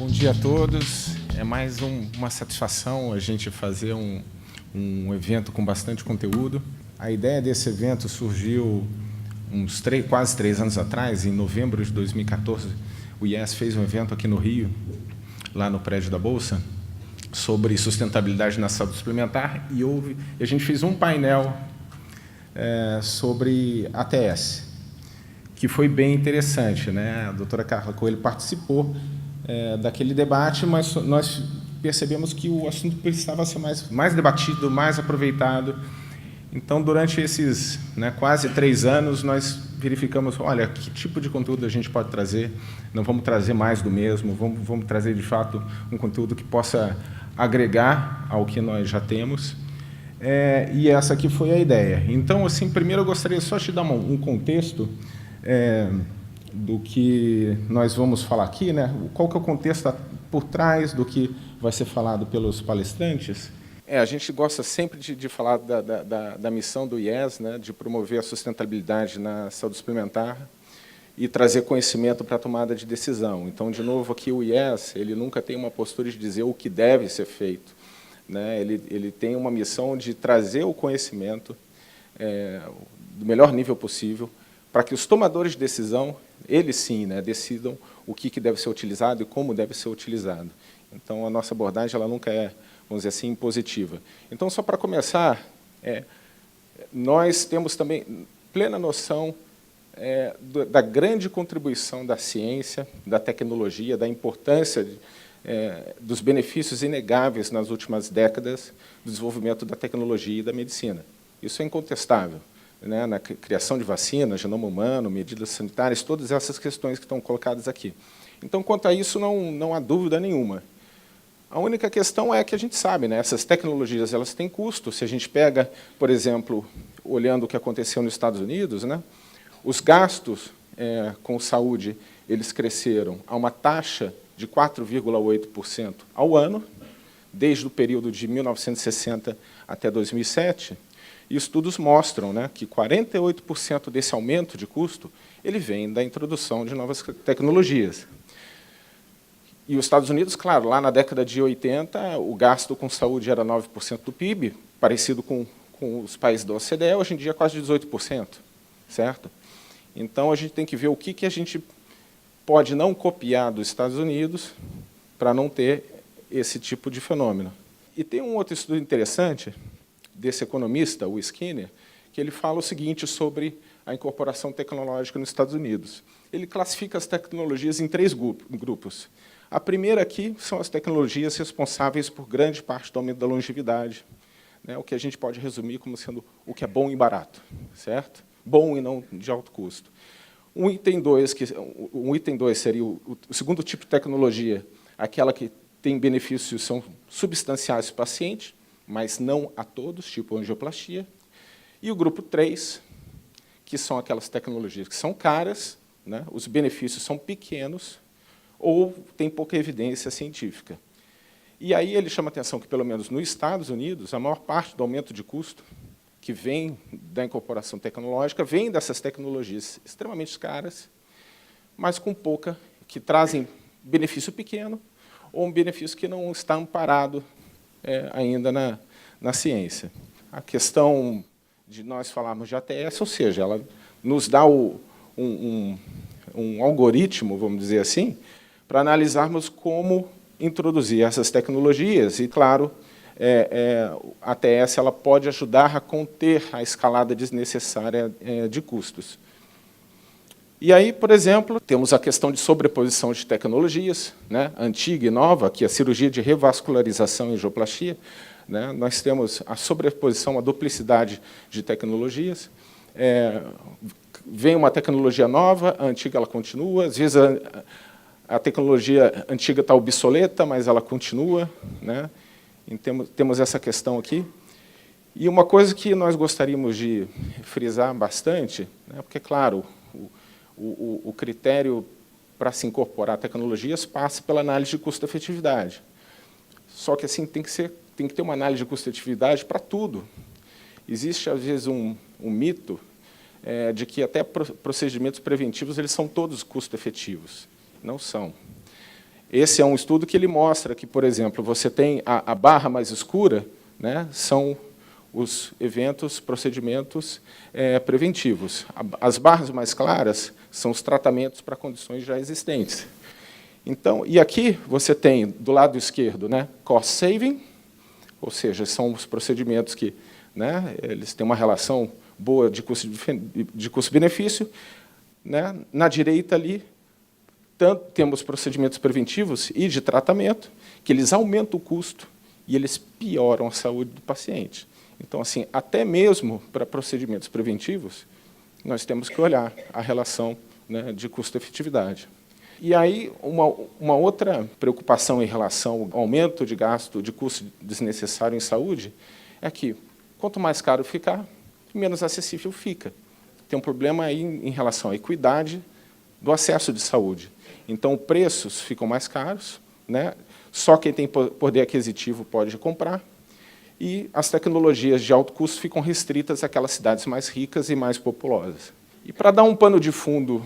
Bom dia a todos. É mais uma satisfação a gente fazer um evento com bastante conteúdo. A ideia desse evento surgiu quase 3 anos atrás, em novembro de 2014. O IES fez um evento aqui no Rio, lá no prédio da Bolsa, sobre sustentabilidade na saúde suplementar, e a gente fez um painel sobre ATS, que foi bem interessante, né? A doutora Carla Coelho participou daquele debate, mas nós percebemos que o assunto precisava ser mais debatido, mais aproveitado. Então, durante esses quase 3 anos, nós verificamos, olha, que tipo de conteúdo a gente pode trazer, não vamos trazer mais do mesmo, vamos trazer, de fato, um conteúdo que possa agregar ao que nós já temos. E essa aqui foi a ideia. Então, assim, primeiro eu gostaria só de dar um contexto do que nós vamos falar aqui, né? Qual que é o contexto por trás do que vai ser falado pelos palestrantes. A gente gosta sempre de falar da missão do IES, né, de promover a sustentabilidade na saúde suplementar e trazer conhecimento para a tomada de decisão. Então, de novo, aqui o IES ele nunca tem uma postura de dizer o que deve ser feito, né? Ele tem uma missão de trazer o conhecimento do melhor nível possível para que os tomadores de decisão, eles sim, né, decidam o que deve ser utilizado e como deve ser utilizado. Então, a nossa abordagem ela nunca é, vamos dizer assim, positiva. Então, só para começar, nós temos também plena noção da grande contribuição da ciência, da tecnologia, da importância dos benefícios inegáveis nas últimas décadas do desenvolvimento da tecnologia e da medicina. Isso é incontestável, né, na criação de vacinas, genoma humano, medidas sanitárias, todas essas questões que estão colocadas aqui. Então, quanto a isso, não há dúvida nenhuma. A única questão é que a gente sabe, né, essas tecnologias elas têm custo. Se a gente pega, por exemplo, olhando o que aconteceu nos Estados Unidos, né, os gastos com saúde eles cresceram a uma taxa de 4,8% ao ano, desde o período de 1960 até 2007, e estudos mostram, né, que 48% desse aumento de custo ele vem da introdução de novas tecnologias. E os Estados Unidos, claro, lá na década de 80, o gasto com saúde era 9% do PIB, parecido com os países da OCDE, hoje em dia é quase 18%, certo? Então, a gente tem que ver o que a gente pode não copiar dos Estados Unidos para não ter esse tipo de fenômeno. E tem um outro estudo interessante desse economista, o Skinner, que ele fala o seguinte sobre a incorporação tecnológica nos Estados Unidos. Ele classifica as tecnologias em 3 grupos. A primeira aqui são as tecnologias responsáveis por grande parte do aumento da longevidade, né, o que a gente pode resumir como sendo o que é bom e barato, certo? Bom e não de alto custo. Um item 2 seria o segundo tipo de tecnologia, aquela que tem benefícios são substanciais para o paciente, mas não a todos, tipo angioplastia. E o grupo 3, que são aquelas tecnologias que são caras, né, os benefícios são pequenos, ou tem pouca evidência científica. E aí ele chama a atenção que, pelo menos nos Estados Unidos, a maior parte do aumento de custo que vem da incorporação tecnológica vem dessas tecnologias extremamente caras, mas com pouca, que trazem benefício pequeno, ou um benefício que não está amparado ainda na ciência. A questão de nós falarmos de ATS, ou seja, ela nos dá um algoritmo, vamos dizer assim, para analisarmos como introduzir essas tecnologias. E, claro, a ATS ela pode ajudar a conter a escalada desnecessária de custos. E aí, por exemplo, temos a questão de sobreposição de tecnologias, né, antiga e nova, que é a cirurgia de revascularização e angioplastia. Né, nós temos a sobreposição, a duplicidade de tecnologias. Vem uma tecnologia nova, a antiga ela continua, às vezes a tecnologia antiga está obsoleta, mas ela continua, né? Temos essa questão aqui. E uma coisa que nós gostaríamos de frisar bastante, né, porque, claro, o critério para se incorporar tecnologias passa pela análise de custo-efetividade. Só que assim tem que ter uma análise de custo-efetividade para tudo. Existe, às vezes, um mito de que até procedimentos preventivos eles são todos custo-efetivos. Não são. Esse é um estudo que ele mostra que, por exemplo, você tem a barra mais escura, né, são os eventos, procedimentos preventivos. As barras mais claras são os tratamentos para condições já existentes. Então, e aqui você tem, do lado esquerdo, né, cost saving, ou seja, são os procedimentos que, né, eles têm uma relação boa de custo-benefício. Né? Na direita ali, temos procedimentos preventivos e de tratamento, que eles aumentam o custo e eles pioram a saúde do paciente. Então, assim, até mesmo para procedimentos preventivos, nós temos que olhar a relação, né, de custo-efetividade. E aí, uma outra preocupação em relação ao aumento de gasto, de custo desnecessário em saúde, é que, quanto mais caro ficar, menos acessível fica. Tem um problema aí em relação à equidade do acesso de saúde. Então, preços ficam mais caros, né? Só quem tem poder aquisitivo pode comprar, e as tecnologias de alto custo ficam restritas àquelas cidades mais ricas e mais populosas. E para dar um pano de fundo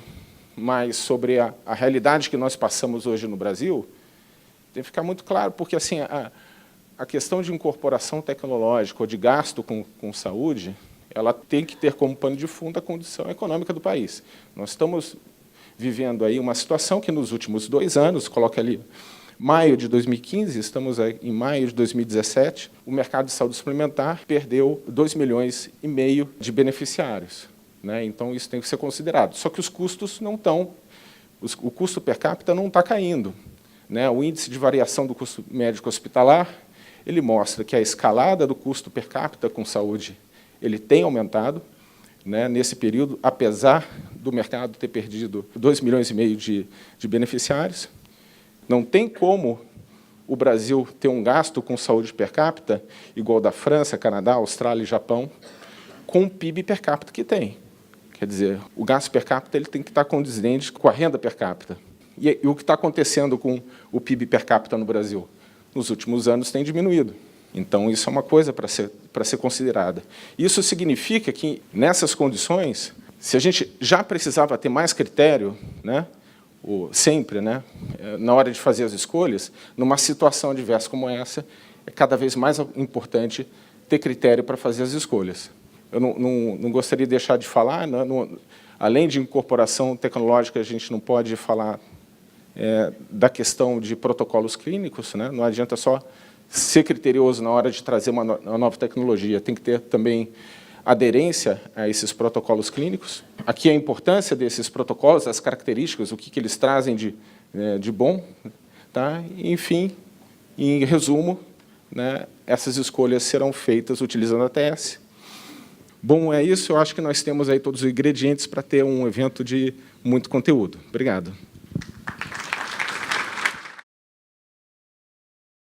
mais sobre a realidade que nós passamos hoje no Brasil, tem que ficar muito claro, porque assim, a questão de incorporação tecnológica ou de gasto com saúde, ela tem que ter como pano de fundo a condição econômica do país. Nós estamos vivendo aí uma situação que, nos últimos 2 anos, coloca ali maio de 2015, estamos em maio de 2017, o mercado de saúde suplementar perdeu 2,5 milhões de beneficiários. Né? Então, isso tem que ser considerado. Só que os custos não estão, o custo per capita não está caindo. Né? O índice de variação do custo médico hospitalar, ele mostra que a escalada do custo per capita com saúde ele tem aumentado, né, nesse período, apesar do mercado ter perdido 2,5 milhões de beneficiários. Não tem como o Brasil ter um gasto com saúde per capita igual da França, Canadá, Austrália e Japão, com o PIB per capita que tem. Quer dizer, o gasto per capita ele tem que estar condizente com a renda per capita. E o que está acontecendo com o PIB per capita no Brasil? Nos últimos anos tem diminuído. Então, isso é uma coisa para ser considerada. Isso significa que, nessas condições, se a gente já precisava ter mais critério, né, sempre, né, na hora de fazer as escolhas, numa situação adversa como essa, é cada vez mais importante ter critério para fazer as escolhas. Eu não gostaria de deixar de falar, além de incorporação tecnológica, a gente não pode falar da questão de protocolos clínicos, né, não adianta só ser criterioso na hora de trazer uma nova tecnologia, tem que ter também aderência a esses protocolos clínicos. Aqui a importância desses protocolos, as características, o que eles trazem de bom. Tá? Enfim, em resumo, né, essas escolhas serão feitas utilizando a TS. Bom, é isso. Eu acho que nós temos aí todos os ingredientes para ter um evento de muito conteúdo. Obrigado.